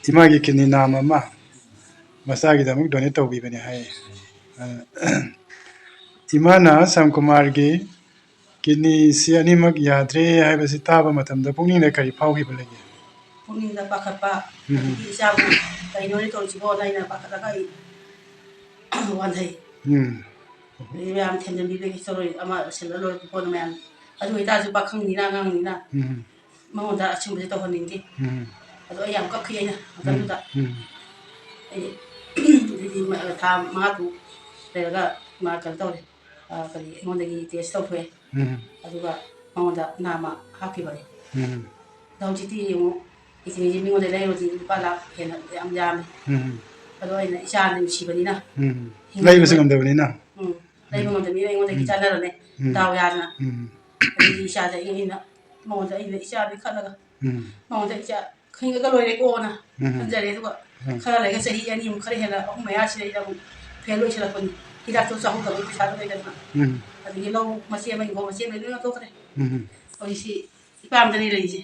Imangi kidney नाम अमा मसागिदमक donate तौबीबने हाय इमाना सम कुमार की किडनी से अनिमक याद्रे हायबसि ताबा मतमदा पुंगिंग करी फावगिब लगे पुंगिंग पाखपा इचाबु कइनोनि तोरसिबो लाइना पाखलगा वाधै मैम थेंजनबीबेगी सरोई अमा सेललोर पोन मैम अदु इताजु पाखंगनिना ngangnina मौदा अचिंबे तोहनिंगी अदु अयाम कखियना मतमदा दी था मातु लेगा मा कर तौरे करी मोंदगी टेस्ट तौफे अदुगा मौदा नामा हाकी बरे दौजिती यमु इतिमिजी मिंगोदे लेरोजी पाला हेना याम याम अदु अइना इचान निसिबनिना लाइबसे गमदबनिना लाइबे गमदबनि अइगोंदगी चानरने दाव याजना अदुगी इचाजा इना मौदा इना इचाबि खलगा मौदा इचा खिंगा लोइरे कोना खंजरे दुगा खरा लेगा सही यानी हम खरे हेला मया से इदा फेलो इचला कोन हिदा तो चाहू का पिसा तो लेगा अदुगी लो मसे में गो मसे में तो करे ओइसी इपाम दनी रहिजे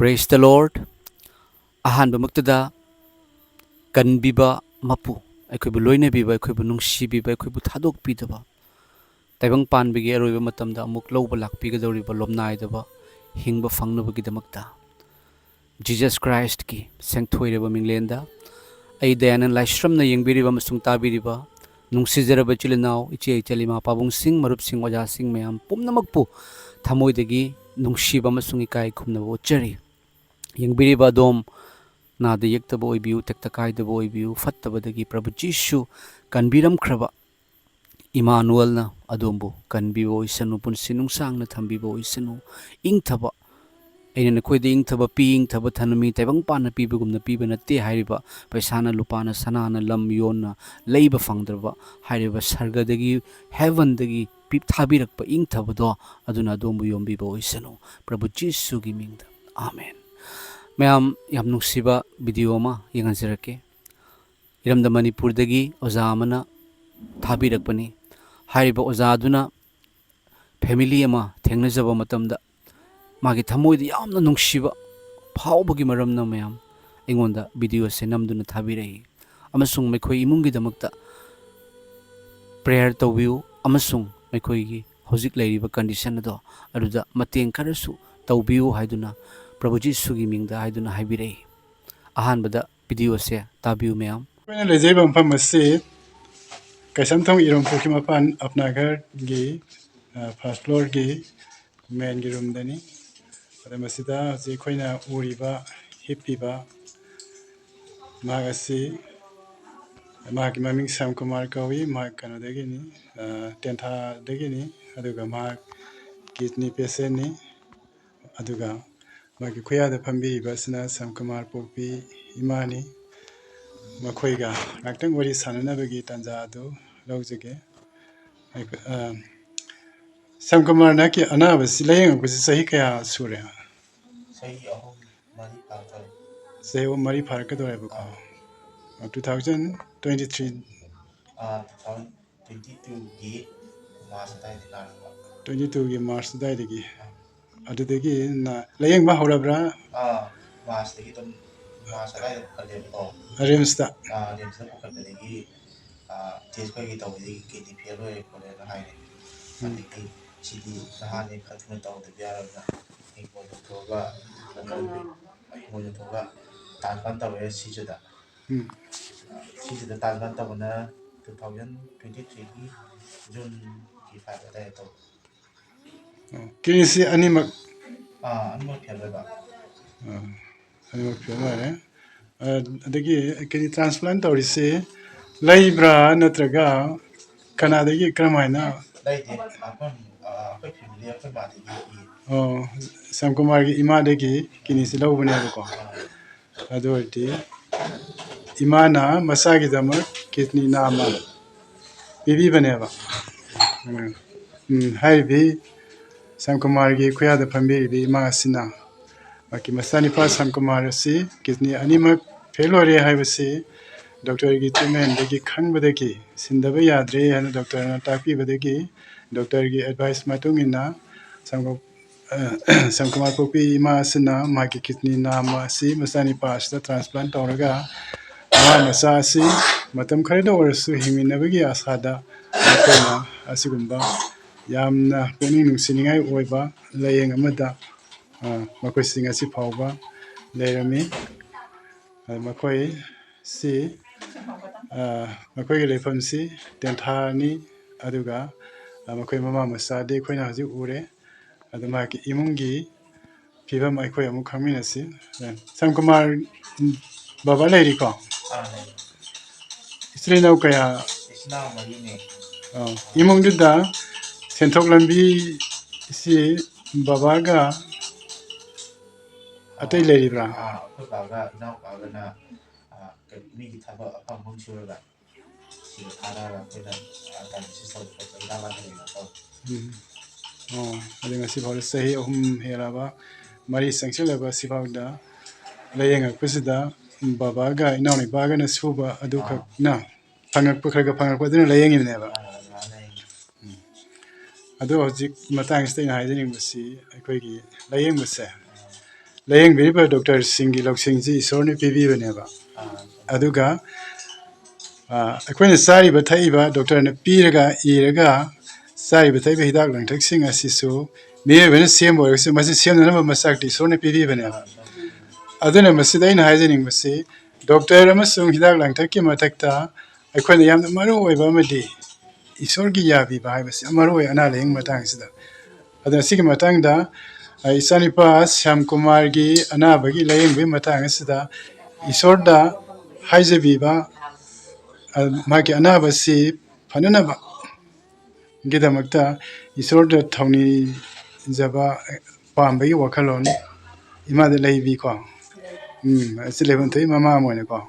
Praise the Lord. Ahan bamuktada kanbiba mapu aikoibu loina biba aikoibu nungsi biba aikoibu thadok bidaba taibang panbigi aroiba matamda amuk lowba lakpigadoriba lomnaidaba hingba fangnabagidamagta Jesus Christ ki sengthoireba minglenda ai dayanan laishramna yengbiriba masung tabiriba nungsijaraba chilinau iche ichalima pabung sing marup sing oja sing mayam pumnamakpu thamoidagi nungsiba masung ikai khumnaba uchari yengbiriba dom नाद यक्तब ओइबियु तक्तकाइदब ओइबियु फत्तबदगी प्रभु जीशु कनबिरम खरबा Emmanuel ना अदोंबु कनबिबो ओइसनु पुनसि नुंसांगना थंबिबो ओइसनु इंगथबा अइना नखोइदे इंगथबा P इंगथबा थनमी तैबंग पाना पीबगुमना पीबा नते हाइरिबा पैसाना लुपाना सनाना lump योना लैबा फंगद्रबा हाइरिबा सर्गदगी हेवनदगी पीप थाबिरकपा इंगथबदो अदुना अदोंबु योंबिबो ओइसनु प्रभु जीशु गी मिंगदा आमेन ma'am याम नुसिबा video मा यंगजरके इरमदा मणिपुरदगी ओजा अमना थाबिरकपनी हारिबा ओजा अदुना फैमिली अमा थेंगनजबा मतमदा मागी थमोइद यामना नुसिबा फावबगी मरमना मैम एंगोंदा वीडियो से नमदुना थाबिरई अमसुंग मैखोइ इमुंगी दमकता प्रेयर तौबियु अमसुंग मैखोइगी हौजिक लैरिबा कंडीशन अदो अदुदा मतेंग खरसु तौबियु हाइदुना प्रभु जीशु की मिंगदा हाइदुना हाइबिरई अहानबदा वीडियो से ताबियु मैम कोइना लेजेबा मफम से कैसमथों इरोंपुकी मपान अपना घर की फर्स्ट फ्लोर की मेन की रूम दनी मसीदा जे कोइना उरीबा हिप्पीबा मागसी मागी ममिंग सम कुमार कवी माग कनोदगिनी टेंथा दगिनी अदुगा माग किडनी पेशेंट नि अदुगा मागी खुयादा फंबीरिबसना सम Kumar Poppy इमानी मखोइगा ngakhtang wari sananabagi tanja adu lawjege sam kumar na ki anaba silayeng ko sahi kaya sure sahi ahom mari par sahi o mari par ka dore ba 2023 2022 gi March dai dinar 22 gi March dai digi adu degi na layeng ba horabra March dagi tum March dai khale ko Rimsta rimsta ko khale test ko gi taw di kidney failure ko le hai ni sidi nahane khatuna taw de biara na ko to ga ko to ga tan kan taw si juda tan kan taw na 2023 gi June gi 5 dai taw kinisi animak animak phela animak phela adagi kini transplant tawrise laibra natraga kanadagi kramaina laide apon apai family apai badi sam kumar gi ima dagi kini si lawbane ko adorti imana masagi damak kidney nama bibi bane ba hai bi sam kumar gi khuyada phambi bi ma sina baki masani pa sam kumar si kidney animak failure hai basi डॉक्टरगी ट्रीटमेंटगी खंगबदगी सिंदब याद्रे हन डॉक्टरना ताकीबदगी डॉक्टरगी advice मतुंगिना संगो संकुमार Poppy इमा असना मागी kidney नाम असि Masani पासदा transplant तौरगा मा मसा असि मतम खरदा ओरसु हिमिनबगी आसादा मकोना असिगुंबा यामना पुनिंग नुसिनिंगाई ओइबा लायेंग अमदा मकोइसिंग असि फावबा Laramie मकोई si makhoi leifam si tenthani aduga makhoi mama masade khoina haji ure aduma ki imungi phibam aikhoi amu khamina si samkumar baba leiri ko isri nau kaya isna marine imung da senthok lambi si baba ga atai leiri bra akhoi baga inau baga na migi thaba apam hum surga si thara ga pena dialysis tau ko ila ba de na to adinga si bhol sahi ahum heraba mari sangsilaba si bawda layenga kusida baba ga inauni baga na suba adu khak na phangak pukhraga phangak padina layengi neba adu hojik matang stai na haidening basi aikoi gi layeng base layeng biriba doctor singi loksing ji isorni pibi baneba aduga ꯑꯩꯈꯣꯏꯅ ꯆꯥꯔꯤꯕ ꯊꯛꯏꯕ ꯗꯣꯛꯇꯔꯅ ꯄꯤꯔꯒ ꯏꯔꯒ ꯆꯥꯔꯤꯕ ꯊꯛꯏꯕ ꯍꯤꯗꯥꯛ ꯂꯥꯡꯊꯛꯁꯤꯡ ꯑꯁꯤꯁꯨ ꯃꯤꯑꯣꯏꯕꯅ ꯁꯦꯝꯕ ꯑꯣꯏꯔꯒꯁꯨ ꯃꯁꯤ ꯁꯦꯝꯅꯅꯕ ꯃꯆꯥꯛꯇꯤ ꯏꯁꯣꯔꯅ ꯄꯤꯕꯤꯕꯅꯦꯕ ꯑꯗꯨꯅ ꯃꯁꯤꯗ ꯑꯩꯅ ꯍꯥꯏꯖꯅꯤꯡꯕꯁꯤ ꯗꯣꯛꯇꯔ ꯑꯃꯁꯨꯡ ꯍꯤꯗꯥꯛ ꯂꯥꯡꯊꯛꯀꯤ ꯃꯊꯛꯇ ꯑꯩꯈꯣꯏꯅ ꯌꯥꯝꯅ ꯃꯔꯨꯑꯣꯏꯕ ꯑꯃꯗꯤ ꯏꯁꯣꯔꯒꯤ ꯌꯥꯕꯤꯕ ꯍꯥꯏꯕꯁꯤ ꯌꯥꯝ ꯃꯔꯨꯑꯣꯏ ꯑꯅꯥ ꯂꯥꯏꯌꯦꯡ ꯃꯇꯥꯡꯁꯤꯗ ꯑꯗꯨꯅ ꯁꯤꯒꯤ ꯃꯇꯥꯡꯗ ꯏꯆꯥꯅꯤꯄꯥ ꯁ꯭ꯌꯥꯝꯀꯨꯃꯥꯔꯒꯤ ꯑꯅꯥꯕꯒꯤ ꯂꯥꯏꯌꯦꯡꯕꯒꯤ ꯃꯇꯥꯡ ꯑꯁꯤꯗ ꯏꯁꯣꯔꯗ ꯍꯥꯏꯖꯕꯤꯕ मागी अनाबसी फननबा गिदमक्ता ईश्वर थौनी जबा पाम्बगी वखलोन इमाद लैबी को असे लेबन थई ममा मोने को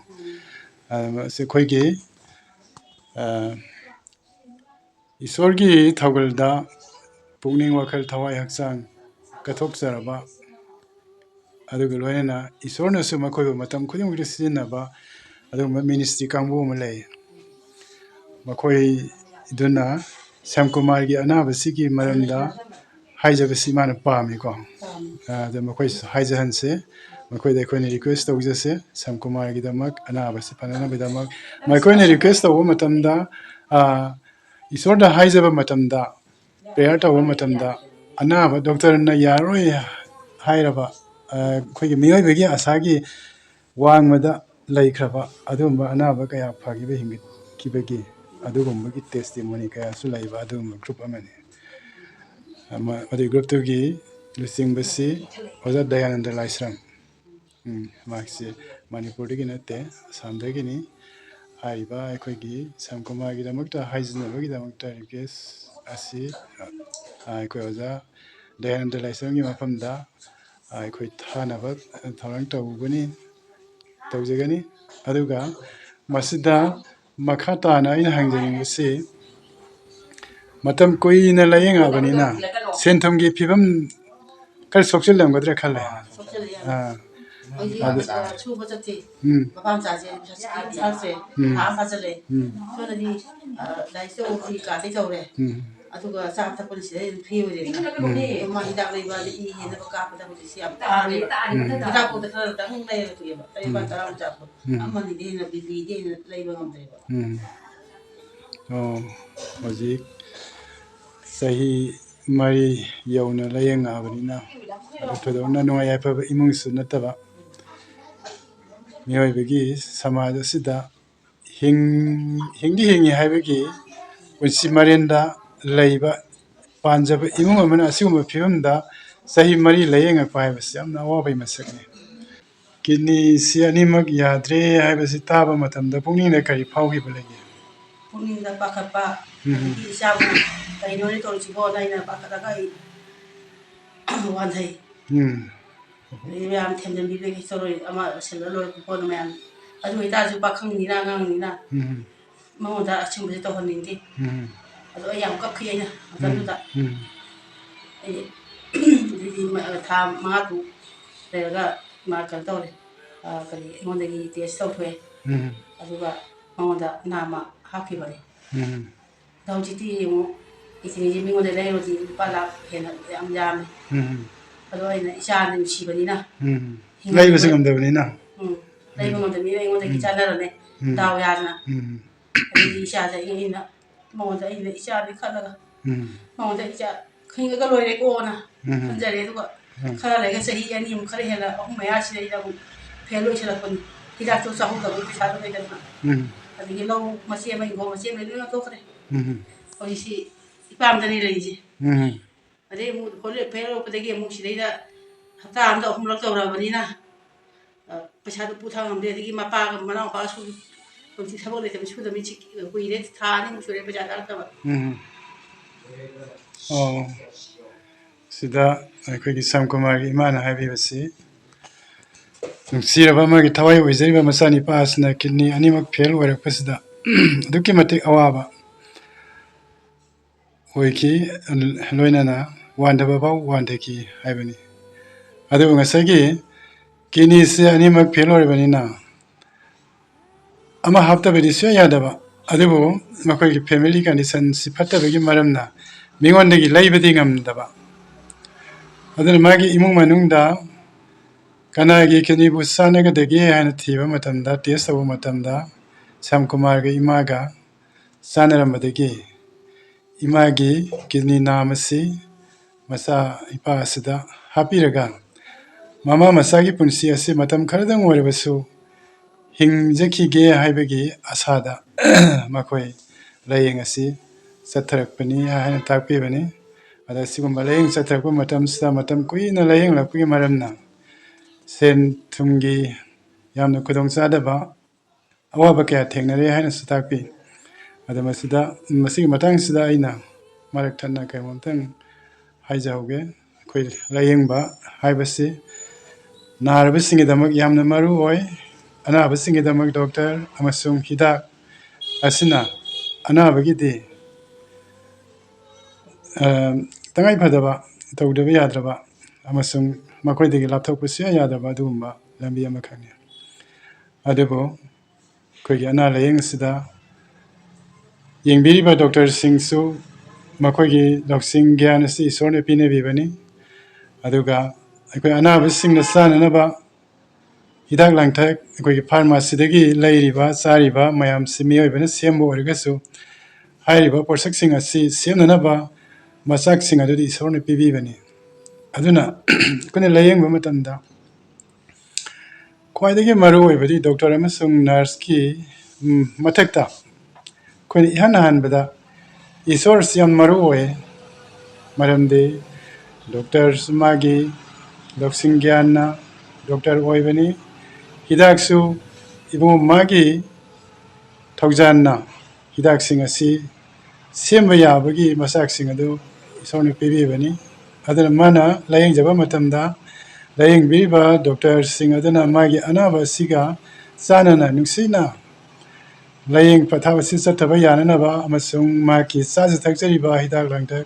असे खोइगी ईश्वर की थौगलदा पुगनिंग वखल थवाई हक्सांग कथोक्सरबा अदुग लोयना ईश्वरनसु मखोइबो मतम खुदिमुगि सिजनबा अदुग मिनिस्ट्री कांबो मलै मखोई इदुना श्यामकुमार की अनाबसी की मरमदा हाइजबसी माने पामी को द मखोई हाइजहनसे मखोई देखोने रिक्वेस्ट तौजसे श्यामकुमार की दमक अनाबसी फनना बिदमक मखोई रिक्वेस्ट तौ मतमदा ईश्वर दा हाइजब मतमदा प्रेयर तौ मतमदा अनाब डॉक्टर न यारोय हाइरबा खोई मियोइबगी आसागी वांगमदा लैख्रबा अदुम अनाब कया फागिबे हिंगित किबगी अदुगुम्बगी टेस्टिमोनी कया सुलाइबा अदुम ग्रुप अमने अदि ग्रुप तुगी लुसिंगबसी ओजा दयानंद लाइस्राम माक्सी मणिपुरदगी नते आसामदगिनी हाइबा अखोगी श्यामकुमारगी दमकता हाइजनबगी दमकता रिक्वेस्ट असि अखोई ओजा दयानंद लाइस्रामगी मफमदा अखोई थानबा थौरंग तौबनी तौजगनी अदुगा मसिदा मखा ताना इन हंजनिंगसी मतम कोइना लायेंगाबनिना सेंथमगी फिबम कर सोक्सिलमगद्रे खले सुबह चलते मपाम चाचे चाचे हाम फाजले सोनदी लाइसो की काटे चौरे अदुगा चाप थपन सिदे फ्री होरे मा हिदाक लेबा इ हेन का पता हो सि अब तारे हिदाक को तखर तंग ले तुयबा तैबा ताराम चाप अमनि देन बिली देन लेबा गमदेबा ओ हजिक सही मरी यौना लायेंगाबनिना थोदोना नुया याफबा इमुंगसु नतबा मियोइबगी समाज असिदा हिंगी हाइबगी उनसी मरेंदा लैबा पांजब इमुंग अमना असिगुम फिबमदा सही मरी लायेंगा पाइबस यामना अवाबै मसकने किडनी सि अनिमक याद्रे हाइबसि ताबा मतमदा पुंगनिंदा करी फाउगिबा लगे पुंगनिंदा पाखपा इसाबु कइनोनि तोरसिबो नाइना पाखदागा वानथै याम थेमजन बिबेगी सरोय अमा सेललोर कोन मैम अदु इताजु पाखंगनिना ngangnina मौदा अचिंबजे तोहनिंदि अदु याम कखियना अदुदा दिदी था मातु लेगा मा कल तोरे करी मोंदगी टेस्ट तौथोय ꯑꯗꯨꯒ ꯃꯉꯣꯟꯗ ꯅꯥꯝꯃ ꯍꯥꯞꯈꯤꯕꯅꯤ ꯑꯗꯣ ꯍꯧꯖꯤꯛꯇꯤ ꯌꯦꯡꯉꯨ ꯏꯆꯦꯁꯤ ꯃꯤꯉꯣꯟꯗ ꯂꯩꯔꯨꯗꯤ ꯂꯨꯄꯥ ꯂꯥꯛ ꯍꯦꯟꯅ ꯌꯥꯝ ꯌꯥꯝꯃꯦ ꯑꯗꯣ ꯑꯩꯅ ꯏꯆꯥꯅ ꯅꯨꯡꯁꯤꯕꯅꯤꯅ ꯂꯩꯕꯁꯨ ꯉꯝꯗꯕꯅꯤꯅ ꯂꯩꯕ ꯉꯝꯗꯕꯅꯤꯅ ꯑꯩꯉꯣꯟꯗꯒꯤ ꯆꯥꯟꯅꯔꯅꯦ ꯗꯥꯎ ꯌꯥꯗꯅ ꯑꯗꯩꯗꯤ ꯏꯆꯥꯁꯦ ꯑꯩꯅ ꯃꯉꯣꯟꯗ ꯑꯩꯅ ꯏꯆꯥꯗꯤ ꯈꯜꯂꯒ ꯃꯉꯣꯟꯗ ꯏꯆꯥ ꯈꯪꯉꯒ ꯂꯣꯏꯔꯦꯀꯣꯅ ꯈꯟꯖꯔꯦ ꯑꯗꯨꯒ ꯈꯔ ꯂꯩꯔꯒ ꯆꯍꯤ 2 ꯈꯔ ꯍꯦꯟꯅ 3 ꯃꯌꯥꯁꯤꯗꯩꯗ ꯑꯃꯨꯛ ꯐꯦꯜ ꯑꯣꯏꯁꯤꯜꯂꯛꯄꯅꯤ ꯍꯤꯗꯥꯛꯇꯣ ꯆꯥꯍꯧꯗꯕꯒꯤ ꯄꯩꯁꯥꯗꯣ ꯂꯩꯇꯗꯅ ꯑꯗꯒꯤ ꯂꯧ ꯃꯆꯦ ꯑꯃ ꯏꯪꯈꯣꯜ ꯃꯆꯦ ꯑꯃ ꯂꯣꯏꯅ ꯇꯣꯛꯈ꯭ꯔꯦ ꯍꯧꯖꯤꯛꯁꯤ ꯏꯄꯥꯝꯗꯅꯤ ꯂꯩꯔꯤꯁꯦ ꯑꯗꯩ ꯑꯃꯨꯛ ꯐꯦꯜ ꯑꯣꯏꯔꯛꯄꯗꯒꯤ ꯑꯃꯨꯛ ꯁꯤꯗꯩꯗ ꯍꯞꯇꯥ ꯑꯃꯗ 3ꯔꯛ ꯇꯧꯔꯕꯅꯤꯅ ꯄꯩꯁꯥꯗꯣ ꯄꯨꯊꯥꯡ ꯉꯝꯗꯦ ꯑꯗꯒꯤ ꯃꯄꯥꯒ ꯃꯅꯥꯎꯄꯥꯁꯨ ꯍꯧꯖꯤꯛ ꯊꯕꯛ ꯂꯩꯇꯕ ꯁꯨꯗꯕꯅꯤ ꯀꯨꯏꯔꯦ ꯊꯥ 2 ꯁꯨꯔꯦ ꯄꯩꯁꯥ ꯊꯥꯔꯛꯇꯕ ꯁꯤꯗ ꯑꯩꯈꯣꯏꯒꯤ ꯁꯝ ꯀꯨꯃꯥꯔꯒꯤ ꯏꯃꯥꯅ ꯍꯥꯏꯕꯤꯕꯁꯤ ꯅꯨꯡꯁꯤꯔꯕ ꯑꯃꯒꯤ ꯊꯋꯥꯏ ꯑꯣꯏꯖꯔꯤꯕ ꯃꯆꯥꯅꯤꯄꯥ ꯑꯁꯤꯅ ꯀꯤꯗꯅꯤ ꯑꯅꯤꯃꯛ ꯐꯦꯜ ꯑꯣꯏꯔꯛꯄꯁꯤꯗ ꯑꯗꯨꯛꯀꯤ ꯃꯇꯤꯛ ꯑꯋꯥꯕ ꯑꯣꯏꯈꯤ ꯂꯣꯏꯅꯅ ꯋꯥꯟꯊꯕ ꯐꯥꯎ ꯋꯥꯟꯊꯈꯤ ꯍꯥꯏꯕꯅꯤ ꯑꯗꯨꯕꯨ ꯉꯁꯥꯏꯒꯤ ꯀꯤꯗꯅꯤꯁꯦ ꯑꯅꯤꯃꯛ ꯐꯦꯜ ꯑꯣꯏꯔꯕꯅꯤꯅ ꯑꯃ ꯍꯥꯞꯇꯕꯗꯤ ꯁꯨꯡꯌꯥ ꯌꯥꯗꯕ ꯑꯗꯨꯕꯨ ꯃꯈꯣꯏꯒꯤ ꯐꯦꯃꯤꯂꯤ ꯀꯟꯗꯤꯁꯟꯁꯤ ꯐꯠꯇꯕꯒꯤ ꯃꯔꯝꯅ ꯃꯤꯉꯣꯟꯗꯒꯤ ꯂꯩꯕꯗꯤ ꯉꯝꯗꯕ ꯑꯗꯨꯅ ꯃꯥꯒꯤ ꯏꯃꯨꯡ ꯃꯅꯨꯡꯗ ꯀꯅꯥꯒꯤ ꯀꯤꯗꯅꯤꯕꯨ ꯆꯥꯟꯅꯒꯗꯒꯦ ꯍꯥꯏꯅ ꯊꯤꯕ ꯃꯇꯝꯗ ꯇꯦꯁ ꯇꯧꯕ ꯃꯇꯝꯗ ꯁꯝ ꯀꯨꯃꯥꯔꯒ ꯏꯃꯥꯒ ꯆꯥꯟꯅꯔꯝꯕꯗꯒꯤ ꯏꯃꯥꯒꯤ ꯀꯤꯗꯅꯤ ꯅꯥꯝ ꯑꯁꯤ ꯃꯆꯥ ꯏꯄꯥ ꯑꯁꯤꯗ ꯍꯥꯞꯄꯤꯔꯒ ꯃꯃꯥ ꯃꯆꯥꯒꯤ ꯄꯨꯟꯁꯤ ꯑꯁꯤ ꯃꯇꯝ ꯈꯔꯗꯪ ꯑꯣꯏꯔꯕꯁꯨ ꯍꯤꯡꯖꯈꯤꯒꯦ ꯍꯥꯏꯕꯒꯤ ꯑꯁꯥꯗ ꯃꯈꯣꯏ ꯂꯥꯏꯌꯦꯡ ꯑꯁꯤ ꯆꯠꯊꯔꯛꯄꯅꯤ ꯍꯥꯏꯅ ꯇꯥꯛꯄꯤꯕꯅꯤ ꯑꯗ ꯁꯤꯒꯨꯝꯕ ꯂꯥꯏꯌꯦꯡ ꯆꯠꯊꯔꯛꯄ ꯃꯇꯝꯁꯤꯗ ꯃꯇꯝ ꯀꯨꯏꯅ ꯂꯥꯏꯌꯦꯡꯂꯛꯄꯒꯤ ꯃꯔꯝꯅ ꯁꯦꯟ ꯊꯨꯝꯒꯤ ꯌꯥꯝꯅ ꯈꯨꯗꯣꯡꯆꯥꯗꯕ ꯑꯋꯥꯕ ꯀꯌా ꯊꯦꯡꯅꯔꯦ ꯍꯥꯏꯅꯁꯨ ꯇꯥꯛꯄꯤ ꯑꯗ ꯃꯁꯤꯒꯤ ꯃꯇꯥꯡꯁꯤꯗ ꯑꯩꯅ ꯃꯔꯛ ꯊꯠꯅ ꯀꯩꯅꯣꯝꯇꯪ ꯍꯥꯏꯖꯍꯧꯒꯦ ꯑꯩꯈꯣꯏ ꯂꯥꯏꯌꯦꯡꯕ ꯍꯥꯏꯕꯁꯤ ꯅꯥꯔꯕꯁꯤꯡꯒꯤꯗꯃꯛ ꯌꯥꯝꯅ ꯃꯔꯨ ꯑꯣꯏ ꯑꯅꯥꯕꯁꯤꯡꯒꯤꯗꯃꯛ ꯗꯣꯛꯇꯔ ꯑꯃꯁꯨꯡ ꯍꯤꯗꯥꯛ ꯑꯁꯤꯅ ꯑꯅꯥꯕꯒꯤꯗꯤ ꯇꯉꯥꯏꯐꯗꯕ ꯇꯧꯗꯕ ꯌꯥꯗ꯭ꯔꯕ ꯑꯃꯁꯨꯡ ꯃꯈꯣꯏꯗꯒꯤ ꯂꯥꯞꯊꯣꯛꯄ ꯁꯨꯡꯌꯥ ꯌꯥꯗꯕ ꯑꯗꯨꯒꯨꯝꯕ ꯂꯝꯕꯤ ꯑꯃꯈꯛꯅꯤ ꯑꯗꯨꯕꯨ ꯑꯩꯈꯣꯏꯒꯤ ꯑꯅꯥ ꯂꯥꯏꯌꯦꯡ ꯑꯁꯤꯗ ꯌꯦꯡꯕꯤꯔꯤꯕ ꯗꯣꯛꯇꯔꯁꯤꯡꯁꯨ ꯃꯈꯣꯏꯒꯤ ꯂꯧꯁꯤꯡ ꯒ꯭ꯌꯥꯟ ꯑꯁꯤ ꯏꯁꯣꯔꯅ ꯄꯤꯅꯕꯤꯕꯅꯤ ꯑꯗꯨꯒ ꯑꯩꯈꯣꯏ ꯑꯅꯥꯕꯁꯤꯡꯅ ꯆꯥꯅꯅꯕ ꯍꯤꯗꯥꯛ ꯂꯥꯡꯊꯛ ꯑꯩꯈꯣꯏꯒꯤ ꯐꯥꯔꯃꯥꯁꯤꯗꯒꯤ ꯂꯩꯔꯤꯕ ꯆꯥꯔꯤꯕ ꯃꯌꯥꯝꯁꯤ ꯃꯤꯑꯣꯏꯕꯅ ꯁꯦꯝꯕ ꯑꯣꯏꯔꯒꯁꯨ ꯍꯥꯏꯔꯤꯕ ꯄꯣꯠꯁꯛꯁꯤꯡ ꯑꯁꯤ ꯁꯦꯝꯅꯅꯕ ꯃꯆꯥꯛꯁꯤꯡ ꯑꯗꯨꯗꯤ ꯏꯁꯣꯔꯅ ꯄꯤꯕꯤꯕꯅꯤ ꯑꯗꯨꯅ ꯑꯩꯈꯣꯏꯅ ꯂꯥꯏꯌꯦꯡꯕ ꯃꯇꯝꯗ ꯈ꯭ꯋꯥꯏꯗꯒꯤ ꯃꯔꯨꯑꯣꯏꯕꯗꯤ ꯗꯣꯛꯇꯔ ꯑꯃꯁꯨꯡ ꯅꯔꯁꯀꯤ ꯃꯊꯛꯇ ꯑꯩꯈꯣꯏꯅ ꯏꯍꯥꯟ ꯍꯥꯟꯕꯗ ꯏꯁꯣꯔꯁꯤ ꯌꯥꯝ ꯃꯔꯨ ꯑꯣꯏ ꯃꯔꯝꯗꯤ ꯗꯣꯛꯇꯔꯁꯨ ꯃꯥꯒꯤ ꯂꯧꯁꯤꯡ ꯒ꯭ꯌꯥꯟꯅ ꯗꯣꯛꯇꯔ ꯑꯣꯏꯕꯅꯤ ꯍꯤꯗꯥꯛꯁꯨ ꯏꯕꯨꯡ ꯃꯥꯒꯤ ꯊꯧꯖꯥꯟꯅ ꯍꯤꯗꯥꯛꯁꯤꯡ ꯑꯁꯤ ꯁꯦꯝꯕ ꯌꯥꯕꯒꯤ ꯃꯆꯥꯛꯁꯤꯡ ꯑꯗꯨ ꯏꯁꯣꯔꯅ ꯄꯤꯕꯤꯕꯅꯤ ꯑꯗꯨꯅ ꯃꯥꯅ ꯂꯥꯏꯌꯦꯡꯖꯕ ꯃꯇꯝꯗ ꯂꯥꯏꯌꯦꯡꯕꯤꯔꯤꯕ ꯗꯣꯛꯇꯔꯁꯤꯡ ꯑꯗꯨꯅ ꯃꯥꯒꯤ ꯑꯅꯥꯕ ꯑꯁꯤꯒ ꯆꯥꯟꯅꯅ ꯅꯨꯡꯁꯤꯅ ꯂꯥꯏꯌꯦꯡ ꯄꯊꯥꯞ ꯑꯁꯤ ꯆꯠꯊꯕ ꯌꯥꯅꯅꯕ ꯑꯃꯁꯨꯡ ꯃꯍꯥꯛꯀꯤ ꯆꯥꯖ ꯊꯛꯆꯔꯤꯕ ꯍꯤꯗꯥꯛ ꯂꯥꯡꯊꯛ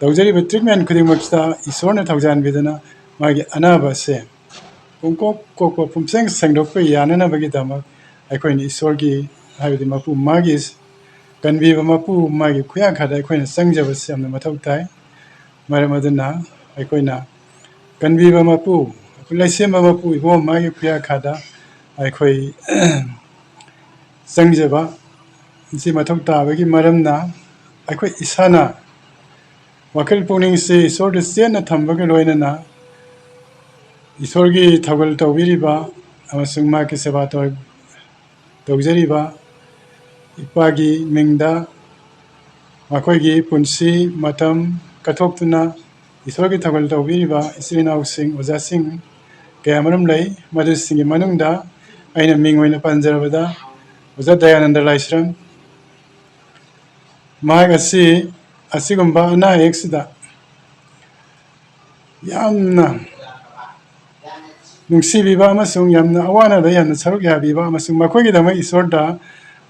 ꯇꯧꯖꯔꯤꯕ ꯇ꯭ꯔꯤꯠꯃꯦꯟ ꯈꯨꯗꯤꯡꯃꯛꯇ ꯏꯁꯣꯔꯅ ꯊꯧꯖꯥꯟꯕꯤꯗꯨꯅ ꯃꯥꯒꯤ ꯑꯅꯥꯕ ꯑꯁꯦ ꯄꯨꯡꯀꯣꯛ ꯀꯣꯛꯄ ꯄꯨꯝꯁꯦꯡ ꯁꯦꯡꯗꯣꯛꯄ ꯌꯥꯅꯅꯕꯒꯤꯗꯃꯛ ꯑꯩꯈꯣꯏꯅ ꯏꯁꯣꯔꯒꯤ ꯍꯥꯏꯕꯗꯤ ꯃꯄꯨ ꯃꯥꯒꯤ ꯀꯟꯕꯤꯕ ꯃꯄꯨ ꯃꯥꯒꯤ ꯈꯨꯌꯥꯈꯥꯗ ꯑꯩꯈꯣꯏꯅ ꯆꯪꯖꯕꯁꯤ ꯌꯥꯝꯅ ꯃꯊꯧ ꯇꯥꯏ ꯃꯔꯝ ꯑꯗꯨꯅ ꯑꯩꯈꯣꯏꯅ ꯀꯟꯕꯤꯕ ꯃꯄꯨ ꯂꯩꯁꯦꯝꯕ ꯃꯄꯨ ꯏꯕꯨꯡ ꯃꯥꯒꯤ ꯈꯨꯌꯥꯈꯥꯗ ꯑꯩꯈꯣꯏ ꯆꯪꯖꯕ ꯃꯁꯤ ꯃꯊꯧ ꯇꯥꯕꯒꯤ ꯃꯔꯝꯅ ꯑꯩꯈꯣꯏ ꯏꯁꯥꯅ ꯋꯥꯈꯜ ꯄꯨꯛꯅꯤꯡꯁꯤ ꯏꯁꯣꯔꯗ ꯆꯦꯠꯅ ꯊꯝꯕꯒ ꯂꯣꯏꯅꯅ ꯏꯁꯣꯔꯒꯤ ꯊꯧꯒꯜ ꯇꯧꯕꯤꯔꯤꯕ ꯑꯃꯁꯨꯡ ꯃꯍꯥꯛꯀꯤ ꯁꯦꯕꯥ ꯇꯧꯖꯔꯤꯕ ꯏꯄꯥꯒꯤ ꯃꯤꯡꯗ ꯃꯈꯣꯏꯒꯤ ꯄꯨꯟꯁꯤ ꯃꯇꯝ ꯀꯠꯊꯣꯛꯇꯨꯅ ꯏꯁꯣꯔꯒꯤ ꯊꯧꯒꯜ ꯇꯧꯕꯤꯔꯤꯕ ꯏꯆꯤꯜ ꯏꯅꯥꯎꯁꯤꯡ ꯑꯣꯖꯥꯁꯤꯡ ꯀꯌꯥꯃꯔꯨꯝ ꯂꯩ ꯃꯗꯨꯁꯤꯡꯒꯤ ꯃꯅꯨꯡꯗ ꯑꯩꯅ ꯃꯤꯡ ꯑꯣꯏꯅ ꯄꯟꯖꯔꯕꯗ ꯑꯣꯖꯥ ꯗꯌꯥꯅꯟꯗ ꯂꯥꯏꯁ꯭ꯔꯝ ꯃꯍꯥꯛ ꯑꯁꯤ ꯑꯁꯤꯒꯨꯝꯕ ꯑꯅꯥ ꯑꯌꯦꯛꯁꯤꯗ ꯌꯥꯝꯅ ꯅꯨꯡꯁꯤꯕꯤꯕ ꯑꯃꯁꯨꯡ ꯌꯥꯝꯅ ꯑꯋꯥ ꯑꯅꯥꯗ ꯌꯥꯝꯅ ꯁꯔꯨꯛ ꯌꯥꯕꯤꯕ ꯑꯃꯁꯨꯡ ꯃꯈꯣꯏꯒꯤꯗꯃꯛ ꯏꯁꯣꯔꯗ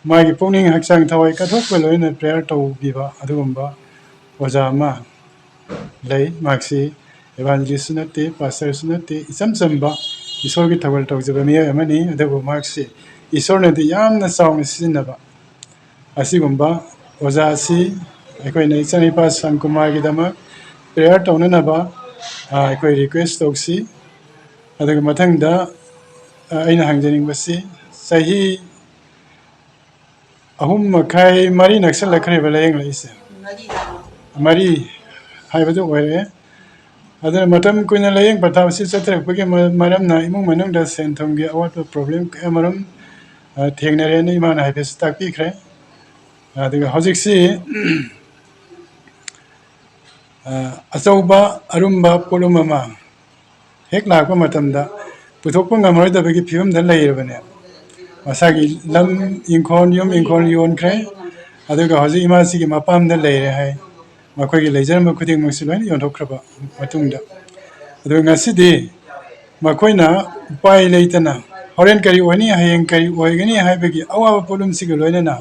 ꯃꯥꯒꯤ ꯄꯨꯛꯅꯤꯡ ꯍꯛꯆꯥꯡ ꯊꯋꯥꯏ ꯀꯠꯊꯣꯛꯄ ꯂꯣꯏꯅ ꯄ꯭ꯔꯦꯌꯔ ꯇꯧꯕꯤꯕ ꯑꯗꯨꯒꯨꯝꯕ ꯑꯣꯖꯥ ꯑꯃ ꯂꯩ ꯃꯍꯥꯛꯁꯤ ꯑꯦꯚꯥꯟꯖꯦꯂꯤꯁꯁꯨ ꯅꯠꯇꯦ ꯄꯥꯁꯇꯔꯁꯨ ꯅꯠꯇꯦ ꯏꯆꯝ ꯆꯝꯕ ꯏꯁꯣꯔꯒꯤ ꯊꯧꯒꯜ ꯇꯧꯖꯕ ꯃꯤꯑꯣꯏ ꯑꯃꯅꯤ ꯑꯗꯨꯕꯨ ꯃꯍꯥꯛꯁꯤ ꯏꯁꯣꯔꯅꯗꯤ ꯌꯥꯝꯅ ꯆꯥꯎꯅ ꯁꯤꯖꯤꯟꯅꯕ ꯑꯁꯤꯒꯨꯝꯕ ꯑꯣꯖꯥ ꯑꯁꯤ ꯑꯩꯈꯣꯏꯅ ꯏꯆꯥꯅꯨꯄꯥ ꯁꯟꯀꯨꯃꯥꯔꯒꯤꯗꯃꯛ ꯄ꯭ꯔꯦꯌꯔ ꯇꯧꯅꯅꯕ ꯑꯩꯈꯣꯏ ꯔꯤꯀ꯭ꯋꯦꯁ ꯇꯧꯁꯤ ꯑꯗꯨꯒ ꯃꯊꯪꯗ ꯑꯩꯅ ꯍꯪꯖꯅꯤꯡꯕꯁꯤ ꯆꯍꯤ 3.5 4 ꯅꯛꯁꯜꯂꯛꯈ꯭ꯔꯦꯕ ꯂꯥꯏꯌꯦꯡꯂꯛꯏꯁꯦ 4 ꯍꯥꯏꯕꯗꯨ ꯑꯣꯏꯔꯦ adana matam kuina layeng patawsi chatra pagi maram na imung manung da sen thomgi awat problem ka maram thengnare ni man haibes takpi khre adiga hojik si achauba arumba polumama hek lakpa matam da puthokpa ngamroi da bagi phibam da leirabane masagi lam inkhon yum inkhon yon khre adiga hoji imasi gi mapam da leire hai makhoi gi leijarma khuding mangsiloi yon thokraba matungda ꯑꯗꯨ ꯉꯁꯤꯗꯤ ꯃꯈꯣꯏꯅ ꯎꯄꯥꯏ ꯂꯩꯇꯅ ꯍꯣꯔꯦꯟ ꯀꯔꯤ ꯑꯣꯏꯅꯤ ꯍꯌꯦꯡ ꯀꯔꯤ ꯑꯣꯏꯒꯅꯤ ꯍꯥꯏꯕꯒꯤ ꯑꯋꯥꯕ ꯄꯣꯠꯂꯨꯝꯁꯤꯒ ꯂꯣꯏꯅꯅ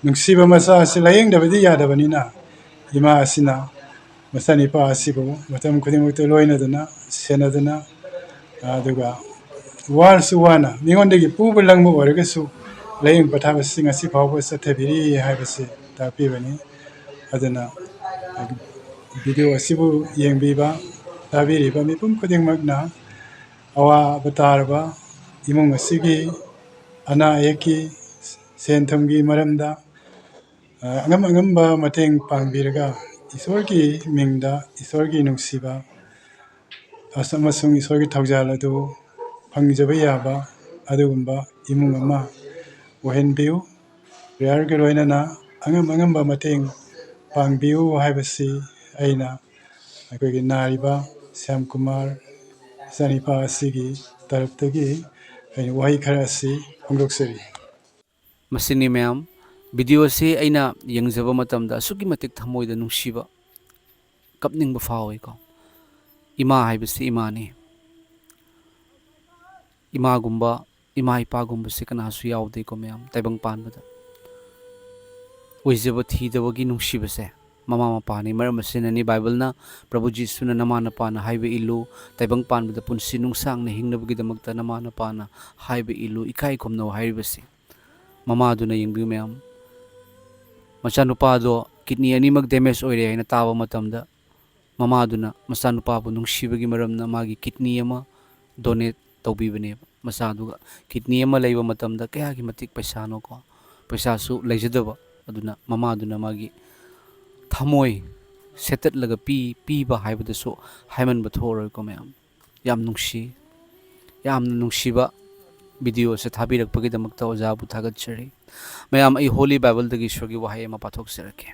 ꯅꯨꯡꯁꯤꯕ ꯃꯆꯥ ꯑꯁꯤ ꯂꯥꯌꯦꯡꯗꯕꯗꯤ ꯌꯥꯗꯕꯅꯤꯅ ꯏꯃꯥ ꯑꯁꯤꯅ ꯃꯆꯥꯅꯤꯄꯥ ꯑꯁꯤꯕꯨ ꯃꯇꯝ ꯈꯨꯗꯤꯡꯃꯛꯇ ꯂꯣꯏꯅꯗꯨꯅ ꯁꯦꯟꯅꯗꯨꯅ ꯑꯗꯨꯒ ꯋꯥꯔꯁꯨ ꯋꯥꯅ ꯃꯤꯉꯣꯟꯗꯒꯤ ꯄꯨꯕ ꯂꯪꯕ ꯑꯣꯏꯔꯒꯁꯨ ꯂꯥꯌꯦꯡ ꯄꯊꯥꯕꯁꯤ ꯉꯁꯤ ꯐꯥꯎꯕ ꯆꯠꯊꯕꯤꯔꯤ ꯍꯥꯏꯕꯁꯤ ꯇꯥꯛꯄꯤꯕꯅꯤ ꯑꯗꯨꯅ ꯚꯤꯗꯤꯑꯣ ꯑꯁꯤꯕꯨ ꯌꯦꯡꯕꯤꯕ ꯇꯥꯕꯤꯔꯤꯕ ꯃꯤꯄꯨꯝ ꯈꯨꯗꯤꯡꯃꯛꯅ ꯑꯋꯥꯕ ꯇꯥꯔꯕ ꯏꯃꯨꯡ ꯑꯁꯤꯒꯤ ꯑꯅꯥ ꯑꯌꯦꯛꯀꯤ ꯁꯦꯟ ꯊꯨꯝꯒꯤ ꯃꯔꯝꯗ ꯑꯉꯝ ꯑꯉꯝꯕ ꯃꯇꯦꯡ ꯄꯥꯡꯕꯤꯔꯒ ꯏꯁꯣꯔꯒꯤ ꯃꯤꯡꯗ ꯏꯁꯣꯔꯒꯤ ꯅꯨꯡꯁꯤꯕ ꯑꯃꯁꯨꯡ ꯏꯁꯣꯔꯒꯤ ꯊꯧꯖꯥꯜ ꯑꯗꯨ ꯐꯪꯖꯕ ꯌꯥꯕ ꯑꯗꯨꯒꯨꯝꯕ ꯏꯃꯨꯡ ꯑꯃ ꯑꯣꯏꯍꯟꯕꯤꯌꯨ ꯄ꯭ꯔꯦꯌꯔꯒ ꯂꯣꯏꯅꯅ ꯑꯉꯝ ꯑꯉꯝꯕ ꯃꯇꯦꯡ ꯄꯥꯡꯕꯤꯌꯨ ꯍꯥꯏꯕꯁꯤ ꯑꯩꯅ ꯑꯩꯈꯣꯏꯒꯤ ꯅꯥꯔꯤꯕ ꯁ꯭ꯌꯥꯝꯀꯨꯃꯥꯔ ꯏꯆꯥꯅꯤꯄꯥ ꯑꯁꯤꯒꯤ ꯇꯔꯞꯇꯒꯤ ꯑꯩꯅ ꯋꯥꯍꯩ ꯈꯔ ꯑꯁꯤ ꯐꯣꯡꯗꯣꯛꯆꯔꯤ ꯃꯁꯤꯅꯤ ꯃꯌꯥꯝ ꯚꯤꯗꯤꯑꯣ ꯑꯁꯤ ꯑꯩꯅ ꯌꯦꯡꯖꯕ ꯃꯇꯝꯗ ꯑꯁꯨꯛꯀꯤ ꯃꯇꯤꯛ ꯊꯃꯣꯏꯗ ꯅꯨꯡꯁꯤꯕ ꯀꯞꯅꯤꯡꯕ ꯐꯥꯎꯏꯀꯣ ꯏꯃꯥ ꯍꯥꯏꯕꯁꯤ ꯏꯃꯥꯅꯤ ꯏꯃꯥꯒꯨꯝꯕ ꯏꯃꯥ ꯏꯄꯥꯒꯨꯝꯕꯁꯤ ꯀꯅꯥꯁꯨ ꯌꯥꯎꯗꯦꯀꯣ ꯃꯌꯥꯝ ꯇꯥꯏꯕꯪ ꯄꯥꯟꯕꯗ ꯑꯣꯏꯖꯕ ꯊꯤꯗꯕꯒꯤ ꯅꯨꯡꯁꯤꯕꯁꯦ ꯃꯃꯥ ꯃꯄꯥꯅꯤ ꯃꯔꯝ ꯑꯁꯤꯅꯅꯤ ꯕꯥꯏꯕꯜꯅ ꯄ꯭ꯔꯚꯨ ꯖꯤꯁꯨꯅ ꯅꯃꯥ ꯅꯄꯥꯅ ꯍꯥꯏꯕ ꯏꯜꯂꯨ ꯇꯥꯏꯕꯪ ꯄꯥꯟꯕꯗ ꯄꯨꯟꯁꯤ ꯅꯨꯡꯁꯥꯡꯅ ꯍꯤꯡꯅꯕꯒꯤꯗꯃꯛꯇ ꯅꯃꯥ ꯅꯄꯥꯅ ꯍꯥꯏꯕ ꯏꯜꯂꯨ ꯏꯀꯥꯏ ꯈꯨꯝꯅꯧ ꯍꯥꯏꯔꯤꯕꯁꯤ ꯃꯃꯥꯗꯨꯅ ꯌꯦꯡꯕꯤꯌꯨ ꯃꯌꯥꯝ ꯃꯆꯥꯅꯨꯄꯥꯗꯣ ꯀꯤꯗꯅꯤ ꯑꯅꯤꯃꯛ ꯗꯦꯃꯦꯖ ꯑꯣꯏꯔꯦ ꯍꯥꯏꯅ ꯇꯥꯕ ꯃꯇꯝꯗ ꯃꯃꯥꯗꯨꯅ ꯃꯆꯥꯅꯨꯄꯥꯕꯨ ꯅꯨꯡꯁꯤꯕꯒꯤ ꯃꯔꯝꯅ ꯃꯥꯒꯤ ꯀꯤꯗꯅꯤ ꯑꯃ ꯗꯣꯅꯦꯠ ꯇꯧꯕꯤꯕꯅꯦꯕ ꯃꯆꯥꯗꯨꯒ ꯀꯤꯗꯅꯤ ꯑꯃ ꯂꯩꯕ ꯃꯇꯝꯗ ꯀꯌꯥꯒꯤ ꯃꯇꯤꯛ ꯄꯩꯁꯥꯅꯣꯀꯣ ꯄꯩꯁꯥꯁꯨ ꯂꯩꯖꯗꯕ ꯑꯗꯨꯅ ꯃꯃꯥꯗꯨꯅ ꯃꯥꯒꯤ ꯊꯃꯣꯏ ꯁꯦꯠꯇꯠꯂꯒ ꯄꯤꯕ ꯍꯥꯏꯕꯗꯁꯨ ꯍꯥꯏꯃꯟꯕ ꯊꯣꯛꯑꯔꯣꯏꯀꯣ ꯃꯌꯥꯝ ꯌꯥꯝ ꯅꯨꯡꯁꯤ ꯌꯥꯝꯅ ꯅꯨꯡꯁꯤꯕ ꯚꯤꯗꯤꯑꯣ ꯑꯁꯤ ꯊꯥꯕꯤꯔꯛꯄꯒꯤꯗꯃꯛꯇ ꯑꯣꯖꯥꯕꯨ ꯊꯥꯒꯠꯆꯔꯤ ꯃꯌꯥꯝ ꯑꯩ ꯍꯣꯂꯤ ꯕꯥꯏꯕꯜꯗꯒꯤ ꯏꯁꯣꯔꯒꯤ ꯋꯥꯍꯩ ꯑꯃ ꯄꯥꯊꯣꯛꯆꯔꯛꯀꯦ